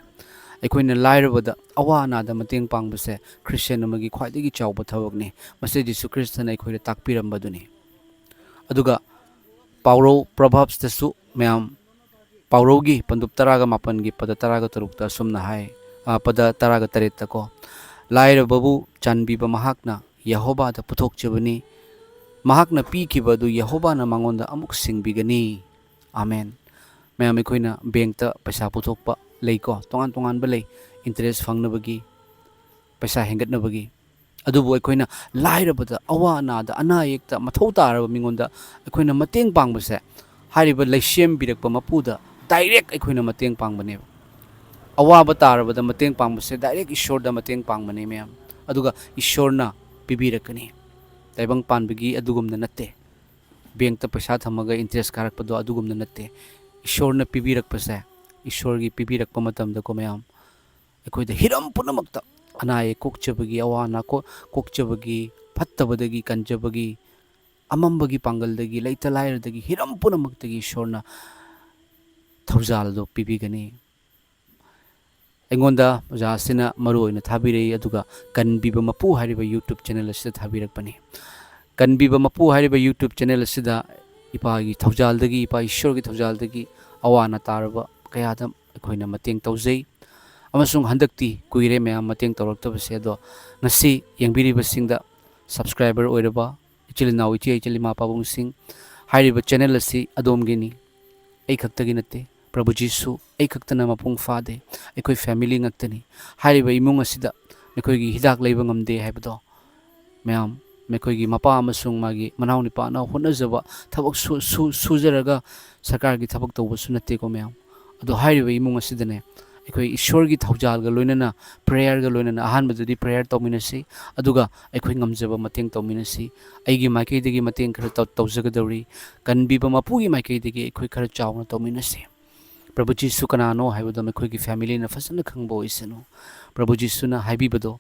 ꯑꯩꯈꯣꯏꯅ ꯂꯥꯏꯔꯕꯗ ꯑꯋꯥ ꯑꯅꯥꯗ ꯃꯇꯦꯡ ꯄꯥꯡꯕꯁꯦ ꯈ꯭ꯔꯤꯁꯇꯤꯌꯟ ꯑꯃꯒꯤ ꯈ꯭ꯋꯥꯏꯗꯒꯤ ꯆꯥꯎꯕ ꯊꯕꯛꯅꯤ ꯃꯁꯤ ꯖꯤꯁꯨ ꯈ꯭ꯔꯤꯁꯇꯅ ꯑꯩꯈꯣꯏꯗ ꯇꯥꯛꯄꯤꯔꯝꯕꯗꯨꯅꯤ ꯑꯗꯨꯒ ꯄꯥꯎꯔꯧ ꯄ꯭ꯔꯣꯚꯥꯞꯁꯇꯁꯨ ꯃꯌꯥꯝ ꯄꯥꯎꯔꯧꯒꯤ ꯄꯟꯗꯨꯞ 18ꯒꯤ ꯄꯗ 13ꯇ ꯑꯁꯨꯝꯅ ꯍꯥꯏ ꯄꯗ 18 ꯀꯣ ꯂꯥꯏꯔꯕꯕꯨ ꯆꯥꯟꯕꯤꯕ ꯃꯍꯥꯛꯅ ꯌꯦꯍꯣꯕꯥꯗ ꯄꯨꯊꯣꯛꯆꯕꯅꯤ ꯃꯍꯥꯛꯅ ꯄꯤꯈꯤꯕ ꯑꯗꯨ ꯌꯦꯍꯣꯕꯥꯅ ꯃꯉꯣꯟꯗ ꯑꯃꯨꯛ ꯁꯤꯡꯕꯤꯒꯅꯤ ꯑꯃꯦꯟ ꯃꯌꯥꯝ ꯑꯩꯈꯣꯏꯅ ꯕꯦꯡꯛꯇ ꯄꯩꯁꯥ ꯄꯨꯊꯣꯛꯄ ꯂꯩꯀꯣ ꯇꯣꯉꯥꯟ ꯇꯣꯉꯥꯟꯕ ꯂꯩ ꯏꯟꯇꯔꯦꯁ ꯐꯪꯅꯕꯒꯤ ꯄꯩꯁꯥ ꯍꯦꯟꯒꯠꯅꯕꯒꯤ ꯑꯗꯨꯕꯨ ꯑꯩꯈꯣꯏꯅ ꯂꯥꯏꯔꯕꯗ ꯑꯋꯥ ꯑꯅꯥꯗ ꯑꯅꯥ ꯑꯌꯦꯛꯇ ꯃꯊꯧ ꯇꯥꯔꯕ ꯃꯤꯉꯣꯟꯗ ꯑꯩꯈꯣꯏꯅ ꯃꯇꯦꯡ ꯄꯥꯡꯕꯁꯦ ꯍꯥꯏꯔꯤꯕ ꯂꯩꯁꯦꯝꯕꯤꯔꯛꯄ ꯃꯄꯨꯗ ꯗꯥꯏꯔꯦꯛ ꯑꯩꯈꯣꯏꯅ ꯃꯇꯦꯡ ꯄꯥꯡꯕꯅꯦꯕ ꯑꯋꯥꯕ ꯇꯥꯔꯕꯗ ꯃꯇꯦꯡ ꯄꯥꯡꯕꯁꯦ ꯗꯥꯏꯔꯦꯛ ꯏꯁꯣꯔꯗ ꯃꯇꯦꯡ ꯄꯥꯡꯕꯅꯦ ꯃꯌꯥꯝ ꯑꯗꯨꯒ ꯏꯁꯣꯔꯅ ꯄꯤꯕꯤꯔꯛꯀꯅꯤ ꯇꯥꯏꯕꯪ ꯄꯥꯟꯕꯒꯤ ꯑꯗꯨꯒꯨꯝꯅ ꯅꯠꯇꯦ ꯕꯦꯡꯛꯇ ꯄꯩꯁꯥ ꯊꯝꯃꯒ ꯏꯟꯇꯔꯦꯁ ꯀꯥꯔꯛꯄꯗꯣ ꯑꯗꯨꯒꯨꯝꯅ ꯅꯠꯇꯦ ꯏꯁꯣꯔꯅ ꯄꯤꯕꯤꯔꯛꯄꯁꯦ ꯏꯁꯣꯔꯒꯤ ꯄꯤꯕꯤꯔꯛꯄ ꯃꯇꯝꯗꯀꯣ ꯃꯌꯥꯝ ꯑꯩꯈꯣꯏꯗ ꯍꯤꯔꯝ ꯄꯨꯝꯅꯃꯛꯇ ꯑꯅꯥ ꯑꯌꯦꯛ ꯀꯣꯛꯆꯕꯒꯤ ꯑꯋꯥ ꯑꯅꯥ ꯀꯣꯛꯆꯕꯒꯤ ꯐꯠꯇꯕꯗꯒꯤ ꯀꯟꯖꯕꯒꯤ ꯑꯃꯝꯕꯒꯤ ꯄꯥꯡꯒꯜꯗꯒꯤ ꯂꯩꯇ ꯂꯥꯏꯔꯗꯒꯤ ꯍꯤꯔꯝ ꯄꯨꯝꯅꯃꯛꯇꯒꯤ ꯏꯁꯣꯔꯅ ꯊꯧꯖꯥꯜ ꯑꯗꯨ ꯄꯤꯕꯤꯒꯅꯤ ꯑꯩꯉꯣꯟꯗ ꯑꯣꯖꯥ ꯑꯁꯤꯅ ꯃꯔꯨ ꯑꯣꯏꯅ ꯊꯥꯕꯤꯔꯛꯏ ꯑꯗꯨꯒ ꯀꯟꯕꯤꯕ ꯃꯄꯨ ꯍꯥꯏꯔꯤꯕ ꯌꯨꯇ꯭ꯌꯨꯕ ꯆꯦꯅꯦꯜ ꯑꯁꯤꯗ ꯊꯥꯕꯤꯔꯛꯄꯅꯤ ꯀꯟꯕꯤꯕ ꯃꯄꯨ ꯍꯥꯏꯔꯤꯕ ꯌꯨꯇ꯭ꯌꯨꯕ ꯆꯦꯅꯦꯜ ꯑꯁꯤꯗ ꯏꯄꯥꯒꯤ ꯊꯧꯖꯥꯜꯗꯒꯤ ꯏꯄꯥ ꯏꯁꯣꯔꯒꯤ ꯊꯧꯖꯥꯜꯗꯒꯤ ꯑꯋꯥ ꯑꯅꯥ ꯇꯥꯔꯕ ꯀꯌꯥꯗ ꯑꯩꯈꯣꯏꯅ ꯃꯇꯦꯡ ꯇꯧꯖꯩ ꯑꯃꯁꯨꯡ ꯍꯟꯗꯛꯇꯤ ꯀꯨꯏꯔꯦ ꯃꯌꯥꯝ ꯃꯇꯦꯡ ꯇꯧꯔꯛꯇꯕꯁꯦ ꯑꯗꯣ ꯉꯁꯤ ꯌꯦꯡꯕꯤꯔꯤꯕꯁꯤꯡꯗ ꯁꯕꯁꯀ꯭ꯔꯥꯏꯕꯔ ꯑꯣꯏꯔꯕ ꯏꯆꯤꯜ ꯏꯅꯥꯎ ꯏꯆꯦ ꯏꯆꯤꯜ ꯏꯃꯥ ꯄꯥꯕꯨꯡꯁꯤꯡ ꯍꯥꯏꯔꯤꯕ ꯆꯦꯅꯦꯜ ꯑꯁꯤ ꯑꯗꯣꯝꯒꯤꯅꯤ ꯑꯩ ꯈꯛꯇꯒꯤ ꯅꯠꯇꯦ ꯄ꯭ꯔꯚꯨ ꯖꯤꯁꯨ ꯑꯩ ꯈꯛꯇꯅ ꯃꯄꯨꯡ ꯐꯥꯗꯦ ꯑꯩꯈꯣꯏ ꯐꯦꯃꯤꯂꯤ ꯉꯛꯇꯅꯤ ꯍꯥꯏꯔꯤꯕ ꯏꯃꯨꯡ ꯑꯁꯤꯗ ꯑꯩꯈꯣꯏꯒꯤ ꯍꯤꯗꯥꯛ ꯂꯩꯕ ꯉꯝꯗꯦ ꯍꯥꯏꯕꯗꯣ ꯃꯈꯣꯏꯒꯤ ꯃꯄꯥ ꯑꯃꯁꯨꯡ ꯃꯥꯒꯤ ꯃꯅꯥꯎ ꯅꯤꯄꯥꯅ ꯍꯣꯠꯅꯖꯕ ꯊꯕꯛ ꯁꯨꯖꯔꯒ ꯁꯔꯀꯥꯔꯒꯤ ꯊꯕꯛ ꯇꯧꯕꯁꯨ ꯅꯠꯇꯦꯀꯣ ꯃꯌꯥꯝ ꯑꯗꯣ ꯍꯥꯏꯔꯤꯕ ꯏꯃꯨꯡ ꯑꯁꯤꯗꯅꯦ ꯑꯩꯈꯣꯏ ꯏꯁꯣꯔꯒꯤ ꯊꯧꯖꯥꯜꯒ ꯂꯣꯏꯅꯅ ꯄ꯭ꯔꯦꯌꯔꯒ ꯂꯣꯏꯅꯅ ꯑꯍꯥꯟꯕꯗꯗꯤ ꯄ꯭ꯔꯦꯌꯔ ꯇꯧꯃꯤꯟꯅꯁꯤ ꯑꯗꯨꯒ ꯑꯩꯈꯣꯏ ꯉꯝꯖꯕ ꯃꯇꯦꯡ ꯇꯧꯃꯤꯟꯅꯁꯤ ꯑꯩꯒꯤ ꯃꯥꯏꯀꯩꯗꯒꯤ ꯃꯇꯦꯡ ꯈꯔ ꯇꯧꯖꯒꯗꯧꯔꯤ ꯀꯟꯕꯤꯕ ꯃꯄꯨꯒꯤ ꯃꯥꯏꯀꯩꯗꯒꯤ ꯑꯩꯈꯣꯏ ꯈꯔ ꯆꯥꯎꯅ ꯇꯧꯃꯤꯟꯅꯁꯤ ꯄ꯭ꯔꯚꯨ ꯖꯤꯁꯨ ꯀꯅꯥꯅꯣ ꯍꯥꯏꯕꯗꯣ ꯑꯩꯈꯣꯏꯒꯤ ꯐꯦꯃꯤꯂꯤꯅ ꯐꯖꯅ ꯈꯪꯕ ꯑꯣꯏꯁꯅꯨ ꯄ꯭ꯔꯚꯨ ꯖꯤꯁꯨꯅ ꯍꯥꯏꯕꯤꯕꯗꯣ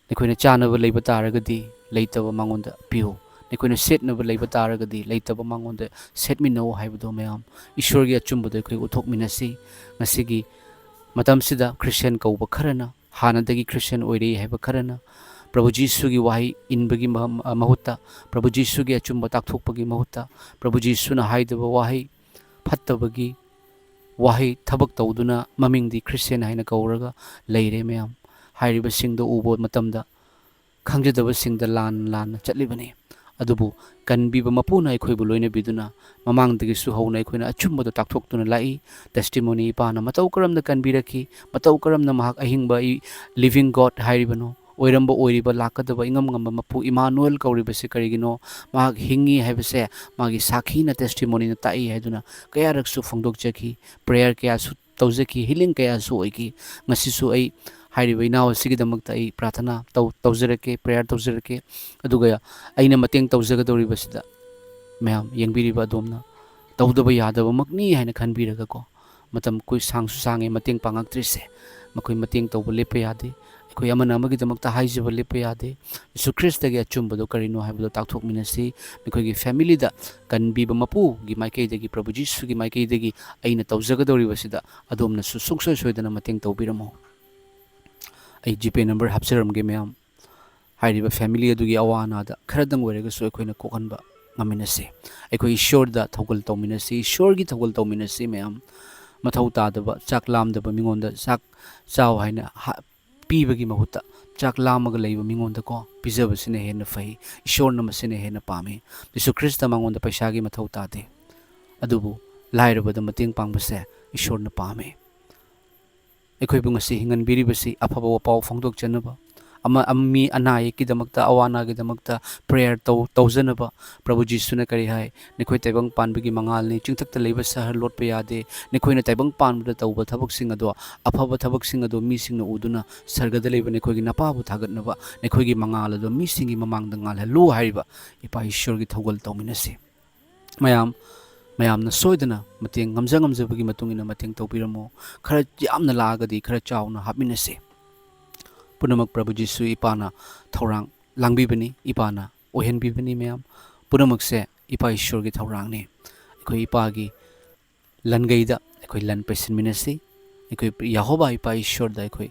ꯑꯩꯈꯣꯏꯅ ꯆꯥꯅꯕ ꯂꯩꯕ ꯇꯥꯔꯒꯗꯤ ꯂꯩꯇꯕ ꯃꯉꯣꯟꯗ ꯄꯤꯌꯨ ꯑꯩꯈꯣꯏꯅ ꯁꯦꯠꯅꯕ ꯂꯩꯕ ꯇꯥꯔꯒꯗꯤ ꯂꯩꯇꯕ ꯃꯉꯣꯟꯗ ꯁꯦꯠꯃꯤꯟꯅꯧ ꯍꯥꯏꯕꯗꯣ ꯃꯌꯥꯝ ꯏꯁꯣꯔꯒꯤ ꯑꯆꯨꯝꯕꯗꯣ ꯑꯩꯈꯣꯏ ꯎꯠꯊꯣꯛꯃꯤꯟꯅꯁꯤ ꯉꯁꯤꯒꯤ ꯃꯇꯝꯁꯤꯗ ꯈ꯭ꯔꯤꯁꯇꯤꯌꯟ ꯀꯧꯕ ꯈꯔꯅ ꯍꯥꯟꯅꯗꯒꯤ ꯈ꯭ꯔꯤꯁꯇꯤꯌꯟ ꯑꯣꯏꯔꯛꯏ ꯍꯥꯏꯕ ꯈꯔꯅ ꯄ꯭ꯔꯚꯨ ꯖꯤꯁꯨꯒꯤ ꯋꯥꯍꯩ ꯏꯟꯕꯒꯤ ꯃꯍꯨꯠꯇ ꯄ꯭ꯔꯚꯨ ꯖꯤꯁꯨꯒꯤ ꯑꯆꯨꯝꯕ ꯇꯥꯛꯊꯣꯛꯄꯒꯤ ꯃꯍꯨꯠꯇ ꯄ꯭ꯔꯚꯨ ꯖꯤꯁꯨꯅ ꯍꯥꯏꯗꯕ ꯋꯥꯍꯩ ꯐꯠꯇꯕꯒꯤ ꯋꯥꯍꯩ ꯊꯕꯛ ꯇꯧꯗꯨꯅ ꯃꯃꯤꯡꯗꯤ ꯈ꯭ꯔꯤꯁꯇꯤꯌꯟ ꯍꯥꯏꯅ ꯀꯧꯔꯒ ꯂꯩꯔꯦ ꯃꯌꯥꯝ ꯍꯥꯏꯔꯤꯕꯁꯤꯡꯗꯣ ꯎꯕ ꯃꯇꯝꯗ ꯈꯪꯖꯗꯕꯁꯤꯡꯗ ꯂꯥꯟꯅ ꯆꯠꯂꯤꯕꯅꯤ ꯑꯗꯨꯕꯨ ꯀꯟꯕꯤꯕ ꯃꯄꯨꯅ ꯑꯩꯈꯣꯏꯕꯨ ꯂꯣꯏꯅꯕꯤꯗꯨꯅ ꯃꯃꯥꯡꯗꯒꯤꯁꯨ ꯍꯧꯅ ꯑꯩꯈꯣꯏꯅ ꯑꯆꯨꯝꯕꯗꯣ ꯇꯥꯛꯊꯣꯛꯇꯨꯅ ꯂꯥꯛꯏ ꯇꯦꯁꯇꯤꯃꯣꯅꯤ ꯏꯄꯥꯅ ꯃꯇꯧ ꯀꯔꯝꯅ ꯀꯟꯕꯤꯔꯛꯈꯤ ꯃꯇꯧ ꯀꯔꯝꯅ ꯃꯍꯥꯛ ꯑꯍꯤꯡꯕ ꯂꯤꯚꯤꯡ ꯒꯣꯗ ꯍꯥꯏꯔꯤꯕꯅꯣ ꯑꯣꯏꯔꯤꯕ ꯂꯥꯛꯀꯗꯕ ꯏꯉꯝ ꯉꯝꯕ ꯃꯄꯨ ꯏꯃꯥꯅꯨꯑꯦꯜ ꯀꯧꯔꯤꯕꯁꯤ ꯀꯔꯤꯒꯤꯅꯣ ꯃꯍꯥꯛ ꯍꯤꯡꯉꯤ ꯍꯥꯏꯕꯁꯦ ꯃꯥꯒꯤ ꯁꯥꯈꯤꯅ ꯇꯦꯁꯇꯤꯃꯣꯅꯤꯅ ꯇꯥꯛꯏ ꯍꯥꯏꯗꯨꯅ ꯀꯌꯥꯔꯛꯁꯨ ꯐꯣꯡꯗꯣꯛꯆꯈꯤ ꯄ꯭ꯔꯦꯌꯔ ꯀꯌꯥꯁꯨ ꯇꯧꯖꯈꯤ ꯍꯤꯂꯤꯡ ꯀꯌꯥꯁꯨ ꯑꯣꯏꯈꯤ ꯉꯁꯤꯁꯨ ꯑꯩ ꯍꯥꯏꯔꯤꯕ ꯏꯅꯥꯎ ꯑꯁꯤꯒꯤꯗꯃꯛꯇ ꯑꯩ ꯄ꯭ꯔꯥꯊꯅꯥ ꯇꯧꯖꯔꯛꯀꯦ ꯄ꯭ꯔꯦꯌꯔ ꯇꯧꯖꯔꯛꯀꯦ ꯑꯗꯨꯒ ꯑꯩꯅ ꯃꯇꯦꯡ ꯇꯧꯖꯒꯗꯧꯔꯤꯕꯁꯤꯗ ꯃꯌꯥꯝ ꯌꯦꯡꯕꯤꯔꯤꯕ ꯑꯗꯣꯝꯅ ꯇꯧꯗꯕ ꯌꯥꯗꯕꯃꯛꯅꯤ ꯍꯥꯏꯅ ꯈꯟꯕꯤꯔꯒꯀꯣ ꯃꯇꯝ ꯑꯩꯈꯣꯏ ꯁꯥꯡꯁꯨ ꯁꯥꯡꯉꯦ ꯃꯇꯦꯡ ꯄꯥꯡꯉꯛꯇ꯭ꯔꯤꯁꯦ ꯃꯈꯣꯏ ꯃꯇꯦꯡ ꯇꯧꯕ ꯂꯦꯞꯄ ꯌꯥꯗꯦ ꯑꯩꯈꯣꯏ ꯑꯃꯅ ꯑꯃꯒꯤꯗꯃꯛꯇ ꯍꯥꯏꯖꯕ ꯂꯦꯞꯄ ꯌꯥꯗꯦ ꯌꯤꯁꯨ ꯈ꯭ꯔꯤꯁꯇꯒꯤ ꯑꯆꯨꯝꯕꯗꯣ ꯀꯔꯤꯅꯣ ꯍꯥꯏꯕꯗꯣ ꯇꯥꯛꯊꯣꯛꯃꯤꯟꯅꯁꯤ ꯑꯩꯈꯣꯏꯒꯤ ꯐꯦꯃꯤꯂꯤꯗ ꯀꯟꯕꯤꯕ ꯃꯄꯨꯒꯤ ꯃꯥꯏꯀꯩꯗꯒꯤ ꯄ꯭ꯔꯚꯨ ꯖꯤꯁꯨꯒꯤ ꯃꯥꯏꯀꯩꯗꯒꯤ ꯑꯩꯅ ꯇꯧꯖꯒꯗꯧꯔꯤꯕꯁꯤꯗ ꯑꯗꯣꯝꯅꯁꯨ ꯁꯨꯡꯁꯣꯏ ꯁꯣꯏꯗꯅ ꯃꯇꯦꯡ ꯇꯧꯕꯤꯔꯝꯃꯣ ꯑꯩ ꯖꯤꯄꯦ ꯅꯝꯕꯔ ꯍꯥꯞꯆꯔꯝꯒꯦ ꯃꯌꯥꯝ ꯍꯥꯏꯔꯤꯕ ꯐꯦꯃꯤꯂꯤ ꯑꯗꯨꯒꯤ ꯑꯋꯥ ꯑꯅꯥꯗ ꯈꯔꯗꯪ ꯑꯣꯏꯔꯒꯁꯨ ꯑꯩꯈꯣꯏꯅ ꯀꯣꯛꯍꯟꯕ ꯉꯝꯃꯤꯟꯅꯁꯤ ꯑꯩꯈꯣꯏ ꯏꯁꯣꯔꯗ ꯊꯧꯒꯜ ꯇꯧꯃꯤꯟꯅꯁꯤ ꯏꯁꯣꯔꯒꯤ ꯊꯧꯒꯜ ꯇꯧꯃꯤꯟꯅꯁꯤ ꯃꯌꯥꯝ ꯃꯊꯧ ꯇꯥꯗꯕ ꯆꯥꯛ ꯂꯥꯝꯗꯕ ꯃꯤꯉꯣꯟꯗ ꯆꯥꯛ ꯆꯥꯎ ꯍꯥꯏꯅ ꯄꯤꯕꯒꯤ ꯃꯍꯨꯠꯇ ꯆꯥꯛ ꯂꯥꯝꯃꯒ ꯂꯩꯕ ꯃꯤꯉꯣꯟꯗꯀꯣ ꯄꯤꯖꯕꯁꯤꯅ ꯍꯦꯟꯅ ꯐꯩ ꯏꯁꯣꯔꯅ ꯃꯁꯤꯅ ꯍꯦꯟꯅ ꯄꯥꯝꯃꯤ ꯌꯤꯁꯨ ꯈ꯭ꯔꯤꯁꯇ ꯃꯉꯣꯟꯗ ꯄꯩꯁꯥꯒꯤ ꯃꯊꯧ ꯇꯥꯗꯦ ꯑꯗꯨꯕꯨ ꯂꯥꯏꯔꯕꯗ ꯃꯇꯦꯡ ꯄꯥꯡꯕꯁꯦ ꯏꯁꯣꯔꯅ ꯄꯥꯝꯃꯤ ꯑꯩꯈꯣꯏꯕꯨ ꯉꯁꯤ ꯍꯤꯡꯍꯟꯕꯤꯔꯤꯕꯁꯤ ꯑꯐꯕ ꯄꯥꯎ ꯐꯣꯡꯗꯣꯛꯆꯅꯕ ꯃꯤ ꯑꯅꯥ ꯑꯌꯦꯛꯀꯤꯗꯃꯛꯇ ꯑꯋꯥ ꯑꯅꯥꯒꯤꯗꯃꯛꯇ ꯄ꯭ꯔꯦꯌꯔ ꯇꯧꯖꯅꯕ ꯄ꯭ꯔꯚꯨ ꯖꯤꯁꯨꯅ ꯀꯔꯤ ꯍꯥꯏ ꯅꯈꯣꯏ ꯇꯥꯏꯕꯪ ꯄꯥꯟꯕꯒꯤ ꯃꯉꯥꯜꯅꯤ ꯆꯤꯡꯊꯛꯇ ꯂꯩꯕ ꯁꯍꯔ ꯂꯣꯠꯄ ꯌꯥꯗꯦ ꯅꯈꯣꯏꯅ ꯇꯥꯏꯕꯪ ꯄꯥꯟꯕꯗ ꯇꯧꯕ ꯊꯕꯛꯁꯤꯡ ꯑꯗꯣ ꯑꯐꯕ ꯊꯕꯛꯁꯤꯡ ꯑꯗꯣ ꯃꯤꯁꯤꯡꯅ ꯎꯗꯨꯅ ꯁꯔꯒꯗ ꯂꯩꯕꯅꯈꯣꯏꯒꯤ ꯅꯄꯥꯕꯨ ꯊꯥꯒꯠꯅꯕꯅꯈꯣꯏꯒꯤ ꯃꯉꯥꯜ ꯑꯗꯣ ꯃꯤꯁꯤꯡꯒꯤ ꯃꯃꯥꯡꯗ ꯉꯥꯜꯍꯜꯂꯨ ꯍꯥꯏꯔꯤꯕ ꯏꯄꯥ ꯏꯁꯣꯔꯒꯤ ꯊꯧꯒꯜ ꯇꯧꯃꯤꯟꯅꯁꯤ ꯃꯌꯥꯝꯅ ꯁꯣꯏꯗꯅ ꯃꯇꯦꯡ ꯉꯝꯖꯕꯒꯤ ꯃꯇꯨꯡ ꯏꯟꯅ ꯃꯇꯦꯡ ꯇꯧꯕꯤꯔꯝꯃꯣ ꯈꯔ ꯌꯥꯝꯅ ꯂꯥꯛꯑꯒꯗꯤ ꯈꯔ ꯆꯥꯎꯅ ꯍꯥꯞꯃꯤꯟꯅꯁꯤ ꯄꯨꯝꯅꯃꯛ ꯄ꯭ꯔꯚꯨ ꯖꯤꯁꯨ ꯏꯄꯥꯅ ꯊꯧꯔꯥꯡ ꯂꯥꯡꯕꯤꯕꯅꯤ ꯏꯄꯥꯅ ꯑꯣꯏꯍꯟꯕꯤꯕꯅꯤ ꯃꯌꯥꯝ ꯄꯨꯝꯅꯃꯛꯁꯦ ꯏꯄꯥ ꯏꯁꯣꯔꯒꯤ ꯊꯧꯔꯥꯡꯅꯤ ꯑꯩꯈꯣꯏ ꯏꯄꯥꯒꯤ ꯂꯟꯒꯩꯗ ꯑꯩꯈꯣই ꯂꯟ ꯄꯩꯁꯤꯟꯃꯤꯟꯅꯁꯤ ꯑꯩꯈꯣꯏ ꯌꯦꯍꯣꯚꯥ ꯏꯄꯥ ꯏꯁꯣꯔꯗ ꯑꯩꯈꯣꯏ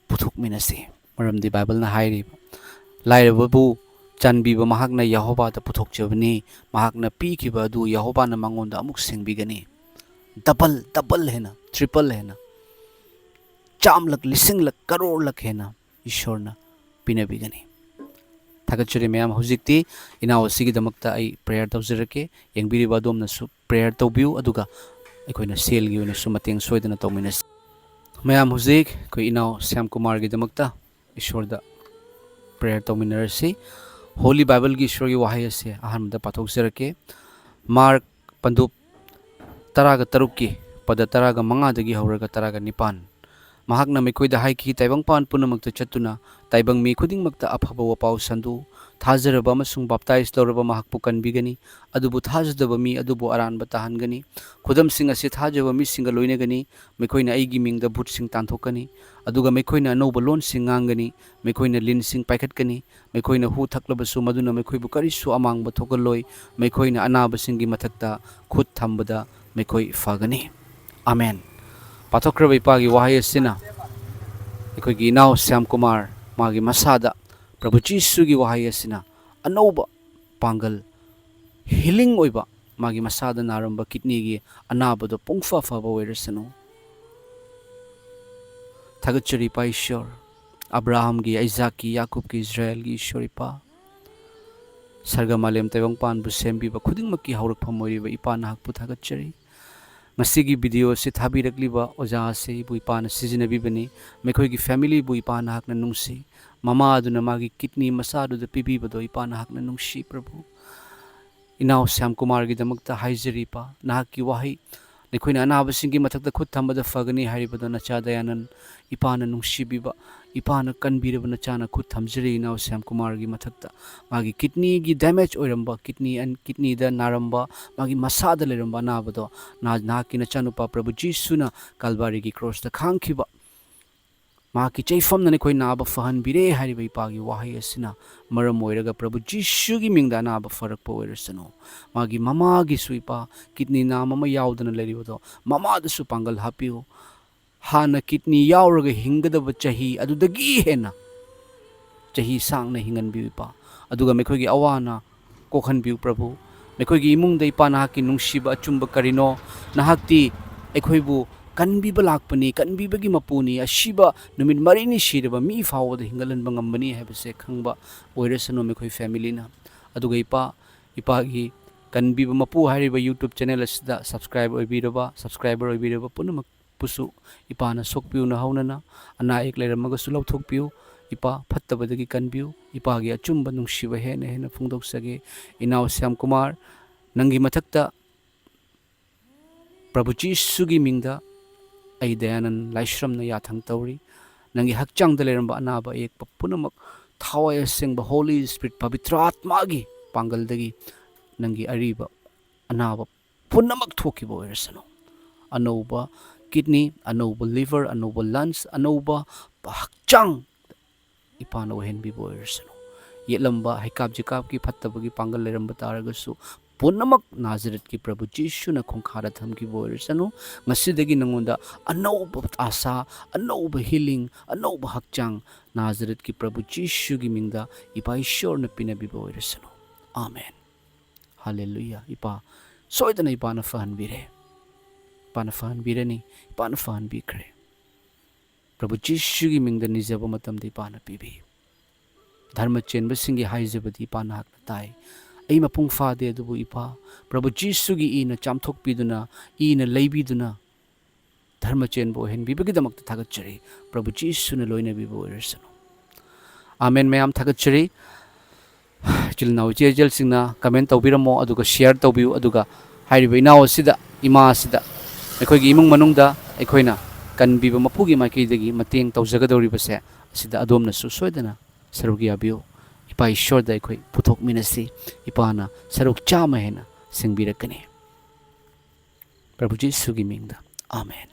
ꯄꯨꯊꯣꯛꯃꯤꯟꯅꯁꯤ ꯃꯔꯝꯗꯤ ꯕꯥꯏꯕꯜꯅ ꯍꯥꯏꯔꯤꯕ ꯂꯥꯏꯔꯕꯕꯨ ꯆꯥꯟꯕꯤꯕ ꯃꯍꯥꯛꯅ ꯌꯦꯍꯣꯚꯥꯗ ꯄꯨꯊꯣꯛꯆꯕꯅꯤ ꯃꯍꯥꯛꯅ ꯄꯤꯈꯤꯕ ꯑꯗꯨ ꯌꯦꯍꯣꯚꯥꯅ ꯃꯉꯣꯟꯗ ꯑꯃꯨꯛ ꯁꯤꯡꯕꯤꯒꯅꯤ डबल हेना ट्रिपल हेना चामलक लिसिंगलक करोड़लक हेना ईश्वरना पिनबिगनी थागतचरे मैम हुजिक्ति इनाव सिगिदमक्ता आई प्रेयर तौजरके यंगबिरिबा दोमनसु प्रेयर तौबिउ अदुगा अखोइना सेलगी ओइनसु मतेंग सोइदना तौमिनस मैम हुजिक कोइ इनाव श्याम कुमार गिदमक्ता ईश्वरदा प्रेयर तौमिनरसि होली बाइबल की ईश्वर की वाहय से अहमद पाथोकजरके मार्क पंदुप तरागा तरुक की पद तरागा मंगादगी हौरगा तरागा निपान महाकना मेखोइदा हाइकी ताइबंगपान पुनमक्ता चतुना ताइबंग मी खुदिंगमक्ता अफबा वपाउ संदु थाजरबा अमसुंग बाप्ताइज तौरबा महाकपु कनबिगनी अदुबु थाजदबा मी अदुबु अरानबा ताहनगनी खुदमसिंग असे थाजबा मी सिंग लोइनगनी मेखोइना आइगी मिंगदा भूतसिंग तांथोकनी अदुगा मेखोइना अनौबा लोनसिंग nganगनी मेखोइना लिनसिंग पाइखतकनी मेखोइना हु थक्लबसु मदुना मेखोइबु करिसु अमांगबा थोगलोय मेखोइना अनाबसिंगी मथक्ता खुद थंबदा मेखोइ फागनी आमेन पाथोक्रब इपागी वाहय सिना अखोइगी इनाव श्याम कुमार मागी मसादा प्रभु जीसुगी वाहय सिना अनौबा पांगल हीलिंग ओइबा मागी मसादा नारंबा किडनीगी अनाबदो पुंगफा फबा ओइरसनु थागतचरी पा ईश्वर अब्राहम की आइजाक की याकूब की इस्राएल की ईश्वर इपा सरगा मालेम तैबंग पान बु सेमबीबा खुदिंगमक्की हौरकफम ओइरिबा इपा नाहकपु थागतचरी ngasi video se thabirakliba oja se ibu ipana sizinabibani mekhoi gi family bu ipana hakna nungsi mama aduna magi kidney masa du pibi bado ipana hakna nungsi Prabhu inaw Syam Kumar gi damakta haizari pa nahaki wahi nekhoina anaba singi mathakta khut thambada fagani haribado nacha dayanan ipana nungsi biba ipana kanbiraba nachana khut thamjari inaw Syam Kumar gi mathakta magi kidney gi damage oiramba kidney da naramba magi masa da leramba anabado nahaki nachanupa Prabhu Jisuna Kalvari gi cross da khangkhiba maki chaifam na nekoi naba fahan bire hariba ipagi wahi asina maram oiraga Prabhu Jishu gi mingda naba farakpa oirasano magi mama gi suipa kidney na mama yaudana leribado mama da su pangal hapiu hana kidney yauraga hingadaba chahi adudagi hena chahi sangna hingan bipa aduga mekhoi gi awana kokhan biu Prabhu mekhoi gi imung da ipa nahaki nungshiba achumba karino nahakti ekhoibu kanbi balakpani kanbi bagi mapuni ashiba numit marini shiraba mi fawada hingalan bangambani habse khangba oirasano mekhoi family na aduga ipa gi kanbi mapu hariba YouTube channel asida subscriber oibiraba punamak pusu ipa na sokpiu na haunana ana ek leramaga sulaw thokpiu ipa phattabadagi kanbiu ipa gi achumba nungshiba hena phungdok sage inaw Syam Kumar nangi mathakta Prabhu Jishu gi mingda ai dayanan laishram na yathang tawri nangi hakchang da leramba anaba ek punamak thawai sengba Holy Spirit pavitra atma gi pangal dagi nangi ariba anaba punamak thokiba oirasano anoba kidney anoba liver anoba lungs anoba hakchang ipana ohen bi oirasano yelamba haikap jikap ki phattabagi pangal leramba taragasu punamak Nazaret ki Prabhu Jishu na khongkhara thamki boirsanu ngasidagi nangonda anoba asa anoba healing anoba hakchang Nazaret ki Prabhu Jishu gi mingda ipa ishor na pinabi boirsanu amen hallelujah ipa soidana ipa na fahan bire ni ipa na fahan bikre Prabhu Jishu gi mingda nijaba matam de ipa na pibi dharma chenba singi haijabadi ipa na hakna tai ai mapung fade adubu ipa Prabhu Jishu gi ina chamthok piduna ina leibiduna dharma chenbo henbibagi damakta thagatchari Prabhu Jishu na loina bibo oirasano amen mayam thagatchari chilnaw jejel singna comment tawbiramo aduga share tawbiu aduga hairiba inaw sida ima sida ekhoigi imung manungda ekhoina kanbiba mapugi maikidagi mateng tawjagadoribase sida adomna su soidana sarugi abiu ipa ishor da ekoi puthok minasi ipana saruk chama hena singbirakani Prabhu Jishu gi mingda amen